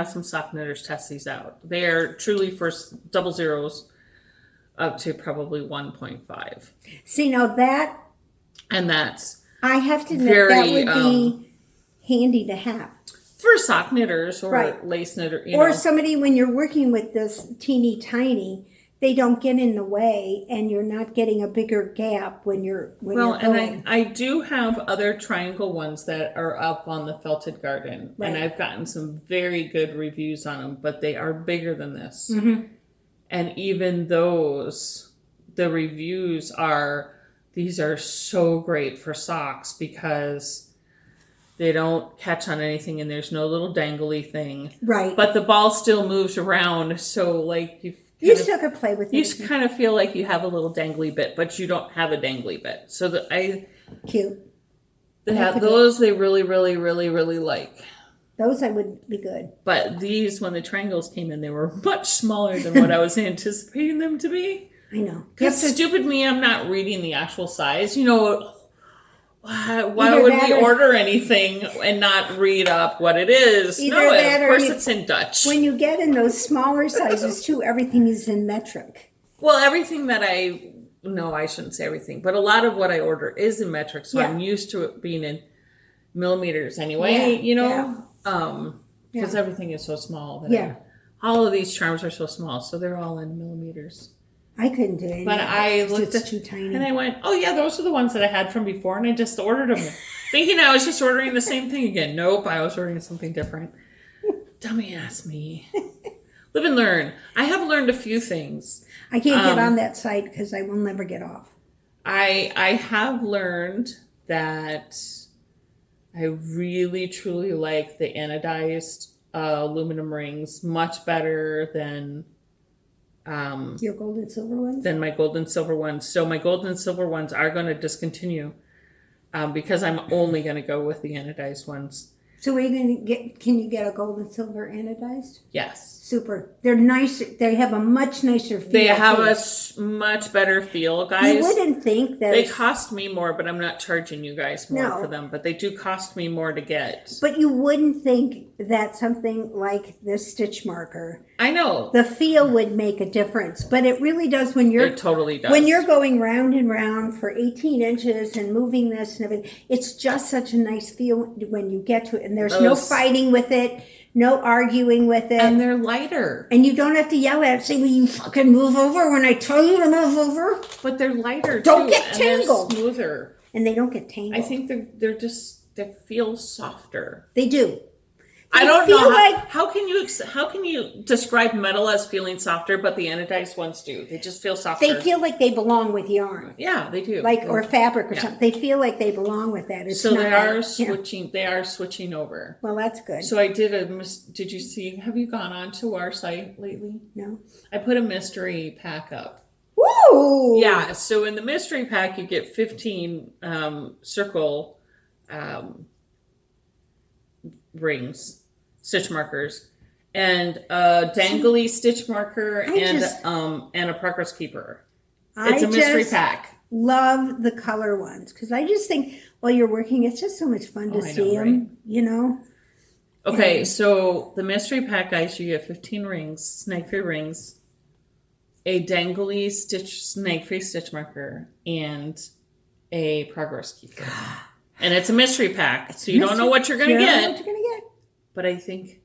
some sock knitters test these out. They are truly for double zeros up to probably 1.5. See, now that, and that's I have to admit, that would be handy to have. For sock knitters or lace knitter, or somebody when you're working with this teeny tiny, they don't get in the way, and you're not getting a bigger gap when you're going. And I do have other triangle ones that are up on the Felted Garden, and I've gotten some very good reviews on them, but they are bigger than this. Mm-hmm. And even those, the reviews are, these are so great for socks because they don't catch on anything, and there's no little dangly thing. Right. But the ball still moves around, so like you still could play with it. You just kind of feel like you have a little dangly bit, but you don't have a dangly bit. So cute. Those they really, really, really, really like. Those I would be good. But these, when the triangles came in, they were much smaller than what I was anticipating them to be. I know. Because stupid me, I'm not reading the actual size. You know, why would we order anything and not read up what it is? No, of course it's in Dutch. When you get in those smaller sizes too, everything is in metric. Well, everything that I shouldn't say everything, but a lot of what I order is in metric, so I'm used to it being in millimeters anyway, because everything is so small. All of these charms are so small, so they're all in millimeters. I couldn't do it. But I looked at too tiny. And I went, oh yeah, those are the ones that I had from before, and I just ordered them. Thinking I was just ordering the same thing again. Nope, I was ordering something different. Dummy ass me. Live and learn. I have learned a few things. I can't get on that site because I will never get off. I have learned that I really, truly like the anodized aluminum rings much better than your gold and silver ones? Than my gold and silver ones. So my gold and silver ones are going to discontinue because I'm only going to go with the anodized ones. So are you going to get? Can you get a gold and silver anodized? Yes. Super. They're nicer. They have a much nicer feel. They have a much better feel, guys. You wouldn't think that. They cost me more, but I'm not charging you guys more for them. But they do cost me more to get. But you wouldn't think that something like this stitch marker. I know. The feel would make a difference, but it really does when you're. It totally does. When you're going round and round for 18 inches and moving this and everything, it's just such a nice feel when you get to it, and there's no fighting with it. No arguing with it. And they're lighter. And you don't have to yell at it, say, will you fucking move over when I tell you to move over? But they're lighter, too. Don't get tangled. And they're smoother. And they don't get tangled. I think they feel softer. They do. I don't know how can you describe metal as feeling softer, but the anodized ones do. They just feel softer. They feel like they belong with yarn. Yeah, they do. Or fabric or something. They feel like they belong with that. So they are switching. They are switching over. Well, that's good. So I did did you see? Have you gone on to our site lately? No. I put a mystery pack up. Woo! Yeah. So in the mystery pack, you get 15 circle rings. Stitch markers and a dangly stitch marker and a progress keeper. It's a mystery pack. Love the color ones because I just think while you're working, it's just so much fun to see them. Right? Okay, so the mystery pack, guys, you get 15 rings, snag-free rings, a dangly snag-free stitch marker, and a progress keeper. And it's a mystery pack, so you don't know what you're going to get. But I think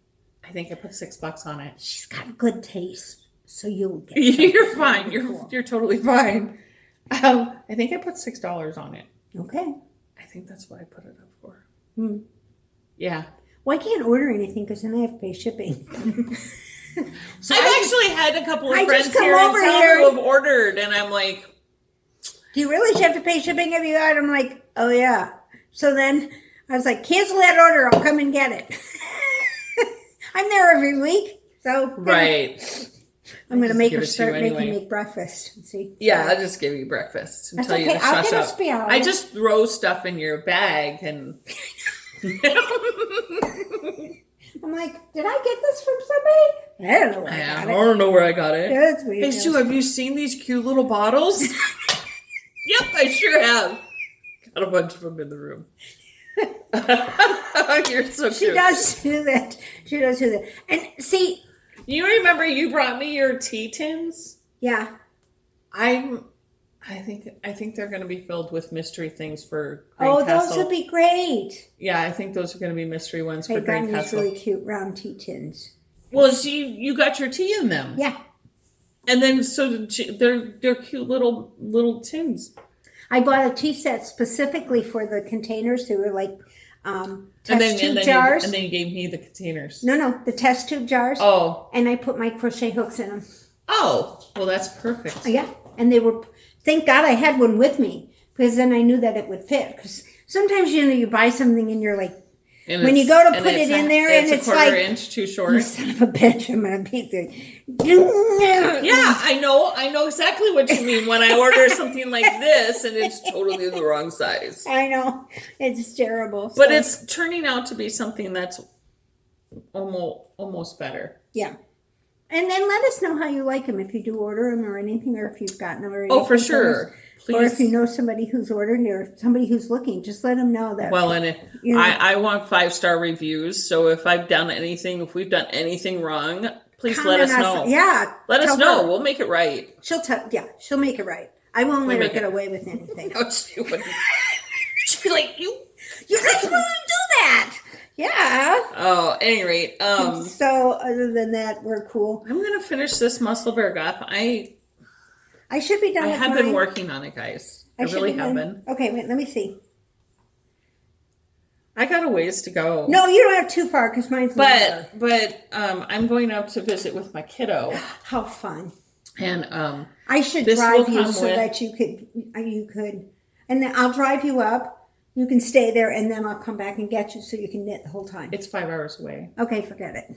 I put $6 on it. She's got good taste, so you'll get. You're fine. You're totally fine. I think I put $6 on it. Okay. I think that's what I put it up for. Yeah. Well, I can't order anything because then I have to pay shipping. So I've actually had a couple of friends here in town who have ordered, and I'm like, "Do you really have to pay shipping if you got it?" I'm like, "Oh yeah." So then I was like, "Cancel that order. I'll come and get it." I'm there every week, so right. I'm going to make her start making me breakfast. See? Yeah, I'll just give you breakfast and tell you to shush up. I just throw stuff in your bag and. I'm like, did I get this from somebody? I don't know where I got it. I don't know where I got it. Yeah, that's weird. Hey, Sue, have you seen these cute little bottles? sure have. Got a bunch of them in the room. You're so cute. She does do that. And see, you remember you brought me your tea tins? Yeah. I think they're going to be filled with mystery things for Green Castle. Those would be great. Yeah, I think those are going to be mystery ones for Green Castle. Really cute round tea tins. Well, you got your tea in them. Yeah. And then they're cute little tins. I bought a tea set specifically for the containers. They were like test tube jars. And then you gave me the containers. No, the test tube jars. Oh. And I put my crochet hooks in them. Oh, well, that's perfect. Yeah, and they were. Thank God I had one with me because then I knew that it would fit. Because sometimes you buy something and you're like, when you go to put it in there and it's like a inch too short. You son of a bitch! I'm gonna beat the. Yeah, I know exactly what you mean when I order something like this and it's totally the wrong size. I know it's terrible, but it's turning out to be something that's almost better. Yeah. And then let us know how you like them if you do order them or anything, or if you've gotten them or anything. Oh, for sure. Please. Or if you know somebody who's ordered or somebody who's looking, just let them know that. Well, and I want 5-star reviews. So if we've done anything wrong, please let us know. Yeah. Let us know. We'll make it right. She'll make it right. I won't let her get away with anything. No, she wouldn't. She'd be like, you're not supposed to do that. Yeah. Oh, at any rate. So other than that, we're cool. I'm going to finish this Musselburgh up. I should be done with mine. I have been working on it, guys. I really have been. Okay, wait, let me see. I got a ways to go. No, you don't have too far because mine's longer. But I'm going out to visit with my kiddo. How fun. And I should drive you so that you could, and then I'll drive you up. You can stay there, and then I'll come back and get you so you can knit the whole time. It's 5 hours away. Okay, forget it.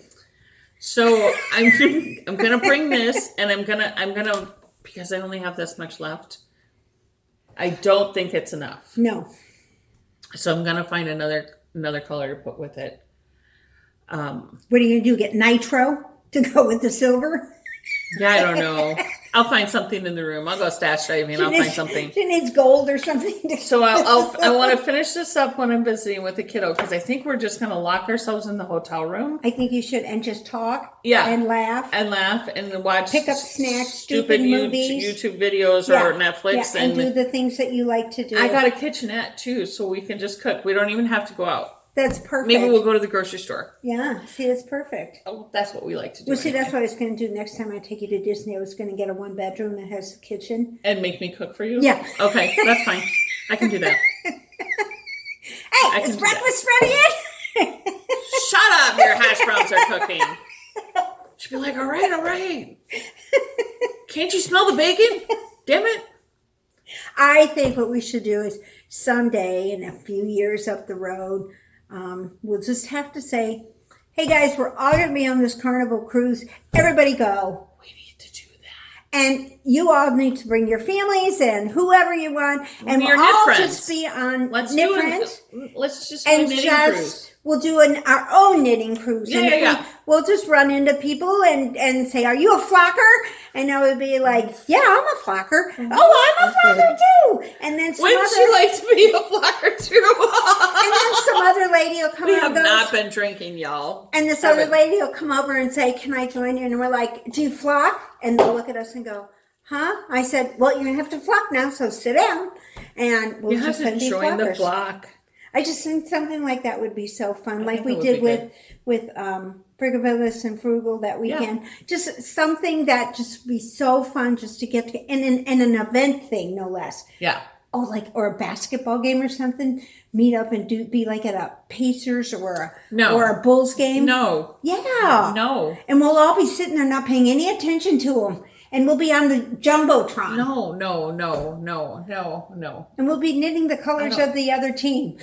So I'm gonna bring this, and I'm gonna because I only have this much left. I don't think it's enough. No. So I'm gonna find another color to put with it. What are you gonna do? Get nitro to go with the silver? Yeah, I don't know. I'll find something in the room. I'll go stash diving and I'll find something. She needs gold or something. So I want to finish this up when I'm visiting with the kiddo because I think we're just going to lock ourselves in the hotel room. I think you should and just talk. Yeah. And laugh. And watch. Pick up snacks, stupid movies. YouTube videos or Netflix. Yeah, and do the things that you like to do. I got a kitchenette too, so we can just cook. We don't even have to go out. That's perfect. Maybe we'll go to the grocery store. Yeah, see, that's perfect. Oh, that's what we like to do. Well, see, that's what I was going to do next time I take you to Disney. I was going to get a 1-bedroom that has a kitchen. And make me cook for you? Yeah. Okay, that's fine. I can do that. Hey, is breakfast ready yet? Shut up, your hash browns are cooking. She'd be like, all right. Can't you smell the bacon? Damn it. I think what we should do is someday, in a few years up the road, we'll just have to say, hey guys, we're all going to be on this Carnival cruise. Everybody go. We need to do that. And you all need to bring your families and whoever you want. And we'll all just be on Knit Friends. Let's just do a knitting cruise. We'll do our own knitting cruise. We'll just run into people and say, are you a flocker? And I would be like, yeah, I'm a flocker. Oh, I'm a flocker too. And then Wouldn't you like to be a flocker too? And then some other lady will come over and We have not been drinking, y'all. And this other lady will come over and say, can I join you? And we're like, do you flock? And they'll look at us and go, huh? I said, well, you're going to have to flock now, so sit down. And we'll just join the flock. I just think something like that would be so fun, like we did with Frigivillis and Frugal that weekend. Just something that just be so fun just to get to, and an event thing, no less. Yeah. Oh, or a basketball game or something. Meet up and be like at a Pacers or a Bulls game. No. Yeah. No. And we'll all be sitting there not paying any attention to them. And we'll be on the Jumbotron. No. And we'll be knitting the colors of the other team.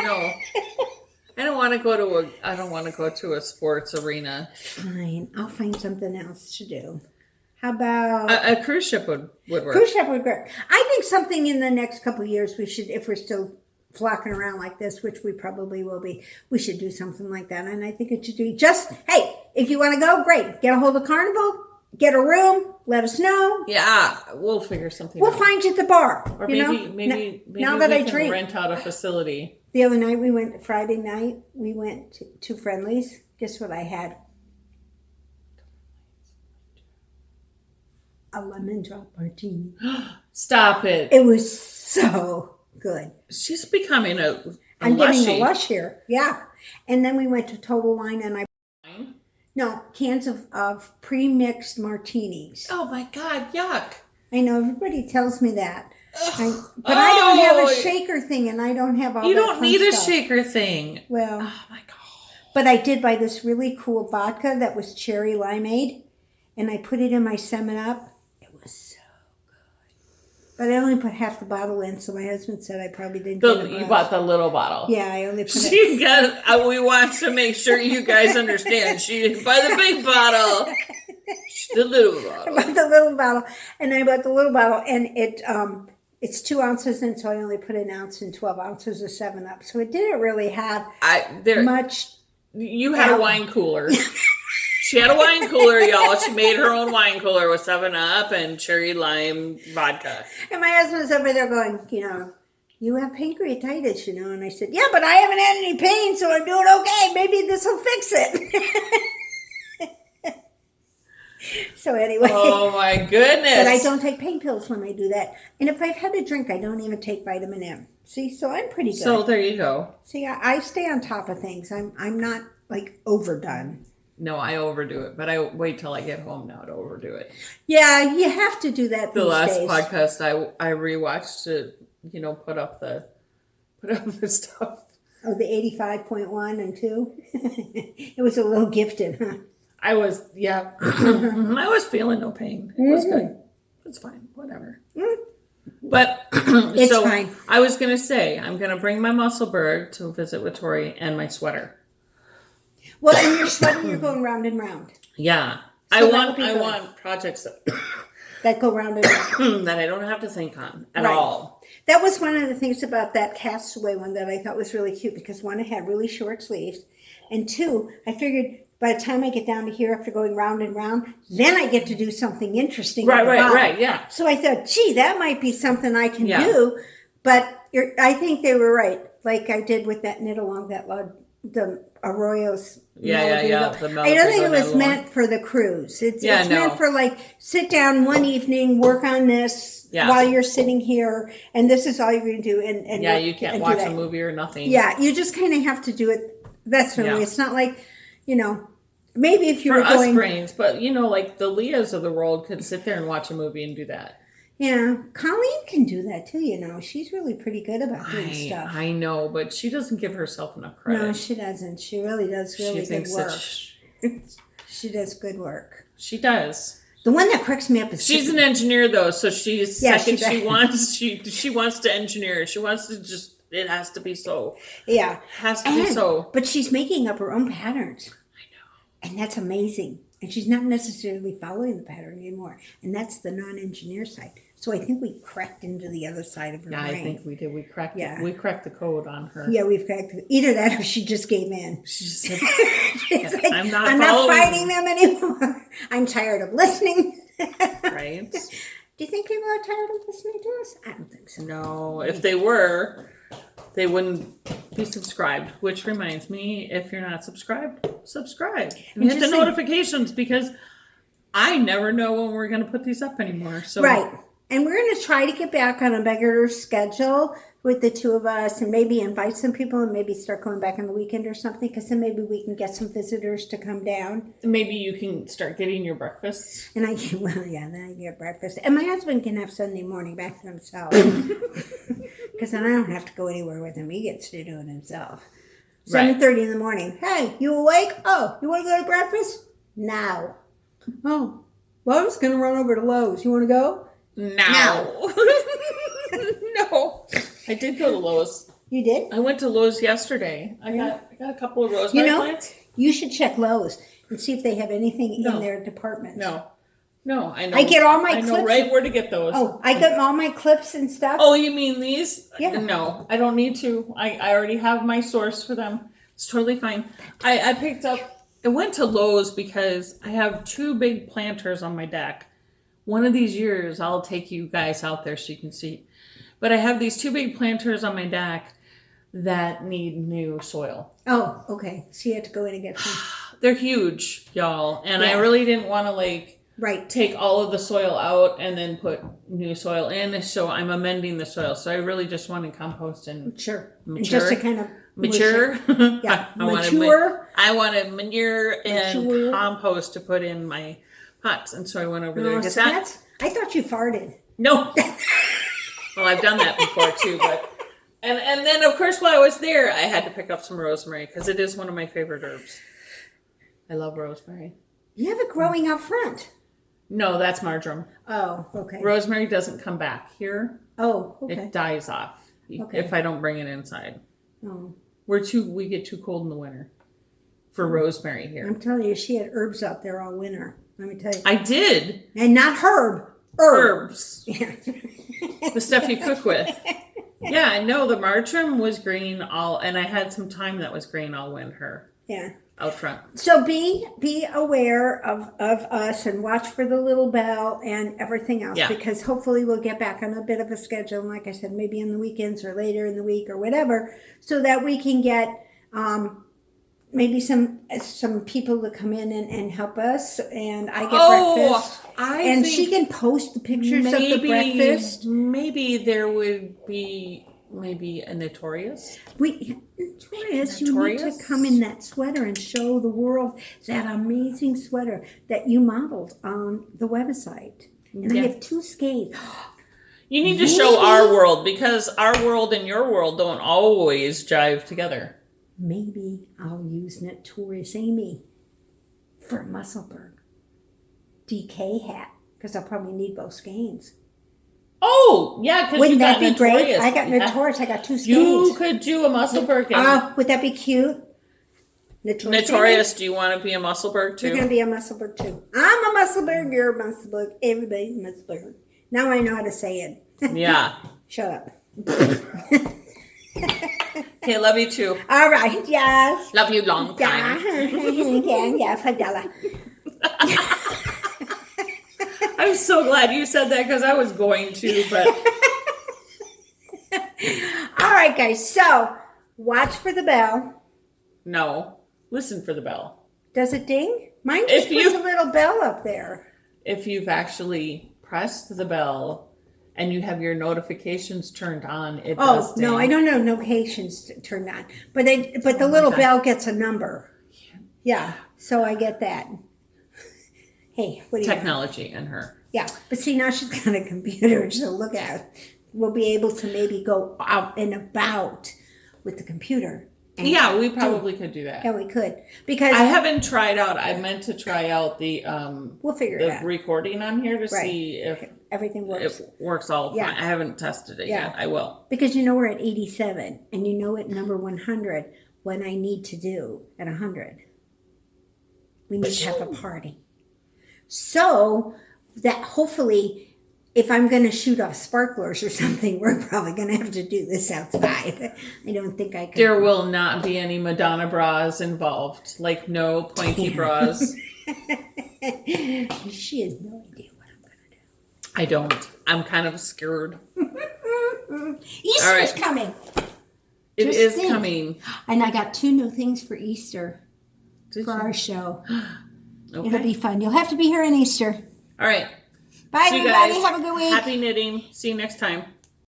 No. I don't want to go to a sports arena. Fine. I'll find something else to do. How about a cruise ship would work. Cruise ship would work. I think something in the next couple of years we should, if we're still flocking around like this, which we probably will be, we should do something like that. And I think it should be hey, if you want to go, great. Get a hold of Carnival. get a room, let us know. Yeah, we'll figure something We'll out. find you at the bar. Or maybe now that we can rent out a facility. The other night Friday night, we went to Friendly's. Guess what I had? A lemon drop martini. Stop it. It was so good. She's becoming I'm getting a lush here. Yeah. And then we went to Total Wine and cans of pre-mixed martinis. Oh my God, yuck. I know, everybody tells me that. But I don't have a shaker thing, and I don't have all that. You don't need a stuff. shaker thing. Well, oh my God. But I did buy this really cool vodka that was cherry limeade, and I put it in my 7-Up. It was so good. But I only put half the bottle in, so my husband said I probably didn't get it. You bought the little bottle. Yeah, I only put it. We want to make sure you guys understand. She didn't buy the big bottle. The little bottle. I bought the little bottle, and it's 2 ounces in, so I only put an ounce in 12 ounces of 7-Up. So it didn't really have much. You had a wine cooler. She had a wine cooler, y'all. She made her own wine cooler with 7-Up and cherry lime vodka. And my husband's over there going, you have pancreatitis, And I said, yeah, but I haven't had any pain, so I'm doing okay. Maybe this will fix it. So anyway. Oh my goodness. But I don't take pain pills when I do that. And if I've had a drink, I don't even take vitamin M. See, so I'm pretty good. So there you go. See, I stay on top of things. I'm not like overdone. No, I overdo it, but I wait till I get home now to overdo it. Yeah, you have to do that. The last podcast I rewatched to put up the stuff. Oh, the 85.1 and 2. It was a little gifted, huh? I was I was feeling no pain. It was good. It's fine, whatever. But it's fine. I was gonna say I'm gonna bring my Musselburgh to visit with Tori and my sweater. Well, and your sweater, you're going round and round. Yeah. So I want projects that go round and round. that I don't have to think on at all. That was one of the things about that Castaway one that I thought was really cute, because one, it had really short sleeves, and two, I figured by the time I get down to here after going round and round, then I get to do something interesting. Right, yeah. So I thought, gee, that might be something I can do. But I think they were right. Like I did with that knit along that the Arroyo's. Yeah. I don't think it was meant for the cruise. It's meant for like sit down one evening, work on this while you're sitting here, and this is all you're going to do. And you can't watch a movie or nothing. Yeah, you just kind of have to do it. That's the way. It's not like, maybe if you were going... For us brains, but, like the Leahs of the world could sit there and watch a movie and do that. Yeah, Colleen can do that too, She's really pretty good about doing stuff. I know, but she doesn't give herself enough credit. No, she doesn't. She really does really good work. She does good work. She does. The one that cracks me up is... She's an engineer, though, so she's second. She wants to engineer. She wants to just... It has to be so. Yeah. Has to be so. But she's making up her own patterns. I know. And that's amazing. And she's not necessarily following the pattern anymore. And that's the non-engineer side. So I think we cracked into the other side of her brain. I think we did. We cracked we cracked the code on her. Yeah, we've cracked it. Either that or she just gave in. She said, like, I'm not fighting them anymore. I'm tired of listening. Right? Do you think people are tired of listening to us? I don't think so. No. If they were, they wouldn't be subscribed. Which reminds me, if you're not subscribed, subscribe. And hit the notifications, because I never know when we're going to put these up anymore. So right. And we're going to try to get back on a regular schedule with the two of us, and maybe invite some people, and maybe start going back on the weekend or something, because then maybe we can get some visitors to come down. Maybe you can start getting your breakfast. And then I get breakfast. And my husband can have Sunday morning back to himself. Because then I don't have to go anywhere with him. He gets to do it himself. 7:30 in the morning. Hey, you awake? Oh, you want to go to breakfast? Now. Oh, well, I was going to run over to Lowe's. You want to go? No. No. I did go to Lowe's. You did? I went to Lowe's yesterday. I got a couple of rosemary plants. You should check Lowe's and see if they have anything in their department. No, I know. I get all my clips. I know right where to get those. Oh, I got all my clips and stuff. Oh, you mean these? Yeah. No, I don't need to. I already have my source for them. It's totally fine. I picked up I went to Lowe's because I have 2 big planters on my deck. One of these years, I'll take you guys out there so you can see. But I have these 2 big planters on my deck that need new soil. Oh, okay. So you have to go in and get some. They're huge, y'all. And I really didn't want to take all of the soil out and then put new soil in. So I'm amending the soil. So I really just wanted compost and mature. Just to kind of mature. Yeah, mature. I wanted manure and compost to put in my pots. And so I went over there to get that. I thought you farted. No. Well, I've done that before too, but and then of course while I was there, I had to pick up some rosemary because it is one of my favorite herbs. I love rosemary. You have it growing out front. No, that's marjoram. Oh, okay. Rosemary doesn't come back here. Oh, okay. It dies off if I don't bring it inside. Oh. We get too cold in the winter for rosemary here. I'm telling you, she had herbs out there all winter. Let me tell you. I did. And not herb. Herbs. Yeah. The stuff you cook with. Yeah, I know the marjoram was green and I had some thyme that was green all winter. Yeah. Out front. So be aware of us and watch for the little bell and everything else because hopefully we'll get back on a bit of a schedule. And like I said, maybe on the weekends or later in the week or whatever, so that we can get maybe some people to come in and help us, and I get breakfast. And she can post the pictures of the breakfast. Maybe there would be a Notorious. Notorious, you need to come in that sweater and show the world that amazing sweater that you modeled on the website. And I have 2 skates. You need to show our world because our world and your world don't always jive together. Maybe I'll use Notorious Amy for a Musselburgh DK hat because I'll probably need both skeins. Oh, yeah, because wouldn't that be great? I got Notorious. I got 2 skeins. You could do a Musselburgh. Would that be cute? Notorious, do you want to be a Musselburgh too? You're going to be a Musselburgh too. I'm a Musselburgh. You're a Musselburgh. Everybody's a Musselburgh. Now I know how to say it. Yeah. Shut up. Okay, love you too. All right, yes. Love you long time. Yeah, $5. I'm so glad you said that because I was going to, but. All right, guys. So watch for the bell. No, listen for the bell. Does it ding? Mine just puts a little bell up there. If you've actually pressed the bell and you have your notifications turned on, it does ding. No, I don't know notifications turned on, but the little bell gets a number. Yeah, so I get that. Hey, what do you Technology in her. Yeah, but see, now she's got a computer, so look at it. We'll be able to maybe go out and about with the computer. Yeah, we probably could do that. Yeah, we could. Because I haven't tried out, I meant to try out the we'll figure it out. recording on here to see if everything works. It works all fine. I haven't tested it yet. I will. Because we're at 87 and at number 100 what I need to do at 100. We need to have a party. So that hopefully, if I'm going to shoot off sparklers or something, we're probably going to have to do this outside. I don't think I can. There will not be any Madonna bras involved. Like no pointy bras. She has no idea what I'm going to do. I don't. I'm kind of scared. Easter's coming. It is coming. And I got 2 new things for Easter for our show. Okay. It'll be fun. You'll have to be here on Easter. All right. Bye, everybody. Have a good week. Happy knitting. See you next time.